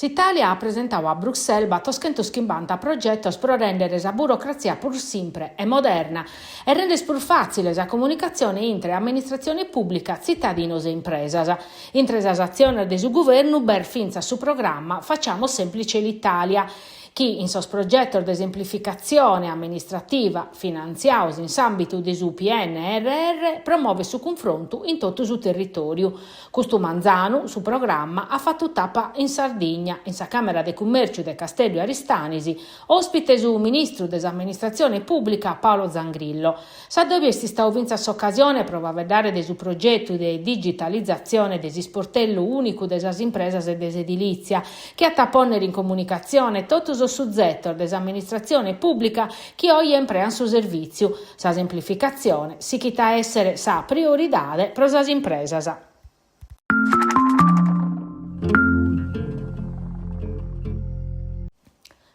S'Italia ha presentato a Bruxelles 250 progetti per rendere la burocrazia più semplice e moderna e rendere più facile la comunicazione tra amministrazione pubblica, cittadinos e imprese. Intre le azioni del governo, finza su programma Facciamo semplice l'Italia, chi in sos progetto di semplificazione amministrativa finanziato in ambito di PNRR promuove su confronto in tutto il territorio. Questo Manzano, su programma, ha fatto tappa in Sardegna, in sa Camera de Commercio de Castello Aristanisi, ospite su ministro dell'amministrazione pubblica Paolo Zangrillo. Sa dove si sta vinta s'occasione prova a vedere del suo progetto di digitalizzazione del sportello unico delle imprese e dell'edilizia, che a ponere in comunicazione tutto su settor dell'amministrazione pubblica che oggi imprean su servizio. Sa semplificazione si chita essere sa priorità per le imprese.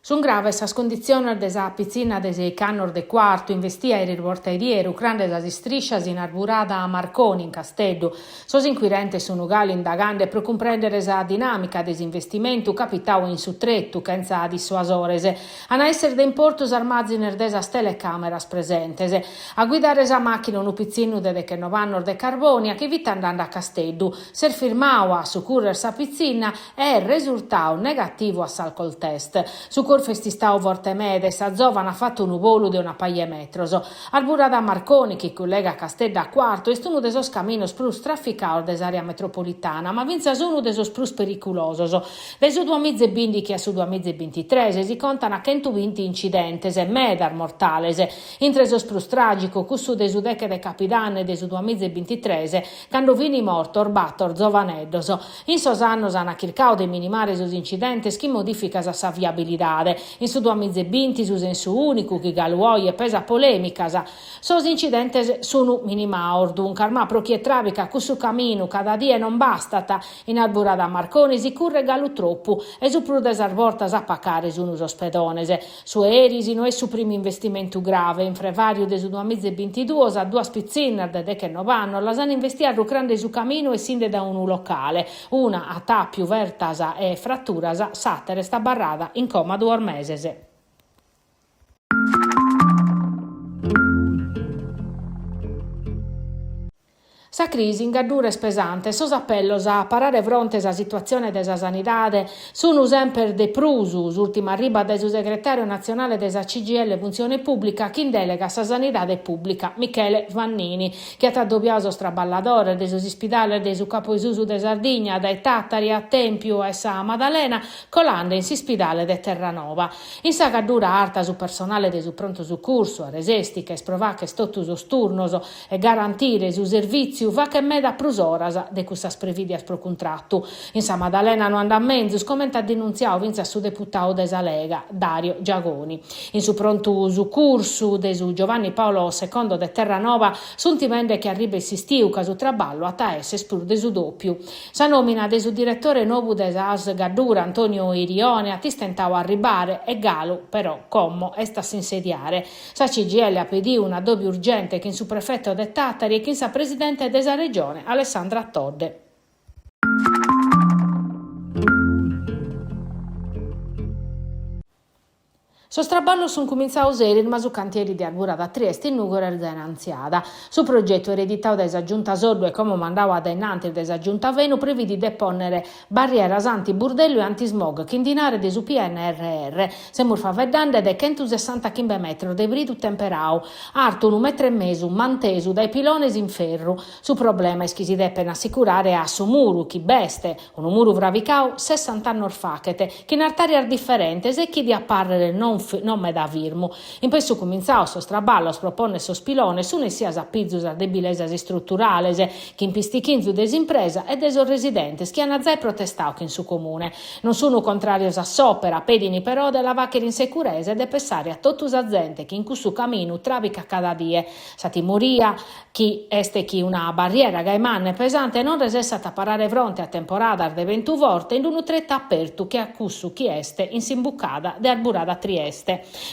Sono grave sa condizioni della piscina dei Cannor de Quarto, investia e riporteriero, grande da striscias in arburata a Marconi, in Castello. Sos inquirenti sono gali indagando per comprendere la dinamica desinvestimento capitao in sutretto, senza dissuasorese, a essere da importos armazziner desas telecameras presentese, a guidare la macchina un pizzino de che novanno de Carbonia che vita andando a Castello, ser firmao a succurrer sa piscina e il risultato negativo a salcol test. Su festistao vortemede, sa giovane ha fatto un volo di una paia metroso. Arburada Marconi, che collega Castello a Quarto, è uno dei sos caminos plus trafficados dell'area metropolitana, ma vinza uno dei sos plus pericolosos. Dei su 2020 che a su 2023 si contano a 120 incidentes e medar mortales. Intre sos plus tragico, cussu dei su decade capitane dei su 2023, quando vini morto orbator giovaneddos. In sos annos hanno cercato di minimare sos incidentes che modifica sa viabilità. In su 2020 su senso unico che galuoi e pesa polemica sos incidentes sono minimaur dunque ma pro chi è travica questo cammino cada dia non bastata in arburada Marconi si curre galu troppo e su prudes arbortas a pacare su uso spedonese su erisi no è su primo investimento grave in frevario de su 2022 a due spizzinner de che non vanno las hanno investito grande su cammino e sinde da un locale una a tapiu vertasa e fratturasa sattere sta barrada in coma 2 meses. Sa crisi ingaddura pesante, sos appellos a parare fronte a situazione della sanità sono sempre de prusus, ultima riba del segretario nazionale della CGL Funzione Pubblica che delega sa sanità pubblica, Michele Vannini, che ha addobbiato straballadore del ospedale del capo Isusu de Sardegna, dai Tattari a Tempio e sa Maddalena, colando in ospedale de Terranova. In sa gaddura arta su personale del pronto soccorso, a resesti che sprovacche stottu sos turnos e garantire su servizio va che meda prusoras de questa sprevidias pro contratto. In Sa Maddalena non anda a mezzo, commenta denunziao vinza su deputato desa Lega, Dario Giagoni. In su pronto su curso de su Giovanni Paolo II de Terranova, suntimende che arriva il sistio caso traballo a taesse spur de su doppio. Sa nomina de su direttore nuovo desa AS Gaddura, Antonio Irione, a tistentao arribare e Galo, però, commo, esta a insediare. Sa CGL ha pedito una doppia urgente che in su prefetto de Tattari e che in sa presidente della regione Alessandra Todde. Sos traballos sono cominciati a usare ma su cantieri di arburada Trieste in Nugor e Zenanziada. Su progetto ereditato da Giunta Sordo e come mandava da innanti da Giunta Venu previdi deponere barrieras anti-burdello e anti-smog che indinare de su PNRR. Semur fa vedande de 160 km de bridu temperau, arto 1,5 metri mantesu dai pilones in ferro. Su problema è che si deppen assicurare a su muru chi beste, un muru vravicau 60 anni orfachete, che in artariar differentes e chi di apparere non me da virmu. In questo cominciao sos traballos propone sos pilone su ne sia sappizus a debilesas strutturales che in pistichinzu des impresa e des residentes che hanno già protestato in su comune. Non sono contrarios a s'opera, pedini però della vacchera insicurezza ed è pensare a totus a gente che in questo cammino travica cada die. Sa timoria chi este chi una barriera gaimanne pesante non resessa a parare fronte a temporada de 20 volte in un tretta aperto che accussu chi este in simbuccada de arburada Trieste.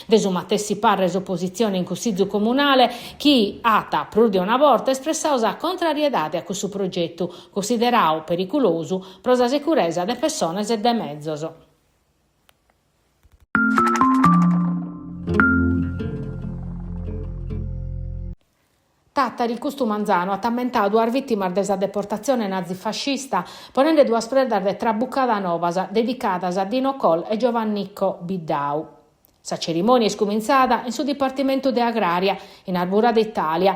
Desumatessi parres opposizione in Consiglio Comunale, chi ata più di una volta espressausa contrariedade a questo progetto, considerau pericoloso per la sicurezza delle persone e dei mezzi. Tattari, Custumanzano, ha tammentato due vittime della deportazione nazifascista, ponendo due spredas de trabuccada novas dedicadas a Dino Coll e Giovannicco Biddau. Sa cerimonia è scominciata in su Dipartimento de Agraria, in Arburada Italia,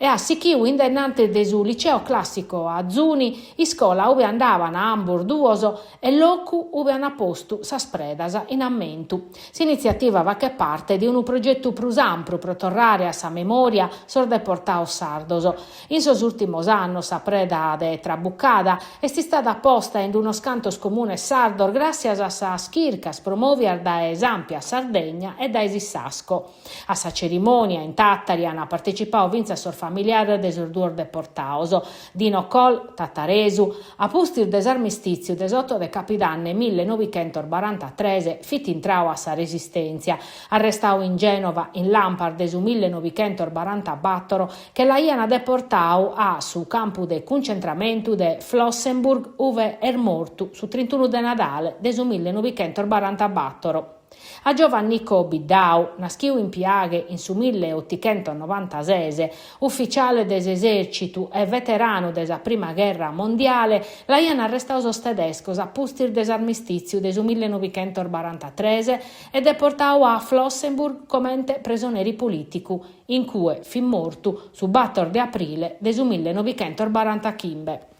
e a Sichiu indennante de su liceo classico a Zuni, in scuola ove andavano a Ambur duoso e locu ove hanno posto sa spredas in ammentu. S'iniziativa va che parte di un progetto più ampio per tornare a sa memoria sor deportao sardoso. In sos ultimos anni sa preda de trabuccada è stata posta in uno scanto comune sardor grazie a sa schircas promoviar da esampi a Sardegna e da Esissasco. A sa cerimonia in Tattari hanno partecipato vinza sor familiare des orduor deportaoso, Dino Coll, Tattaresu, a pustir des armistizio des 8 de Capidanne 1943, fit intrao a sa resistenza, arrestau in Genova in Lampard des 1944, che la iana deportau a su campo de concentramento de Flossenburg, uve mortu su 31 de Nadale des 1944. A Giovannicco Biddau, naschiu in Piaghe in su 1896, ufficiale des esercitu e veterano della Prima Guerra Mondiale, la ian arrestato tedescos a pustir des armistiziu des 1943 e deportau a Flossenburg come presoneri politicu, in cui fin mortu su 4 de aprile des 1945.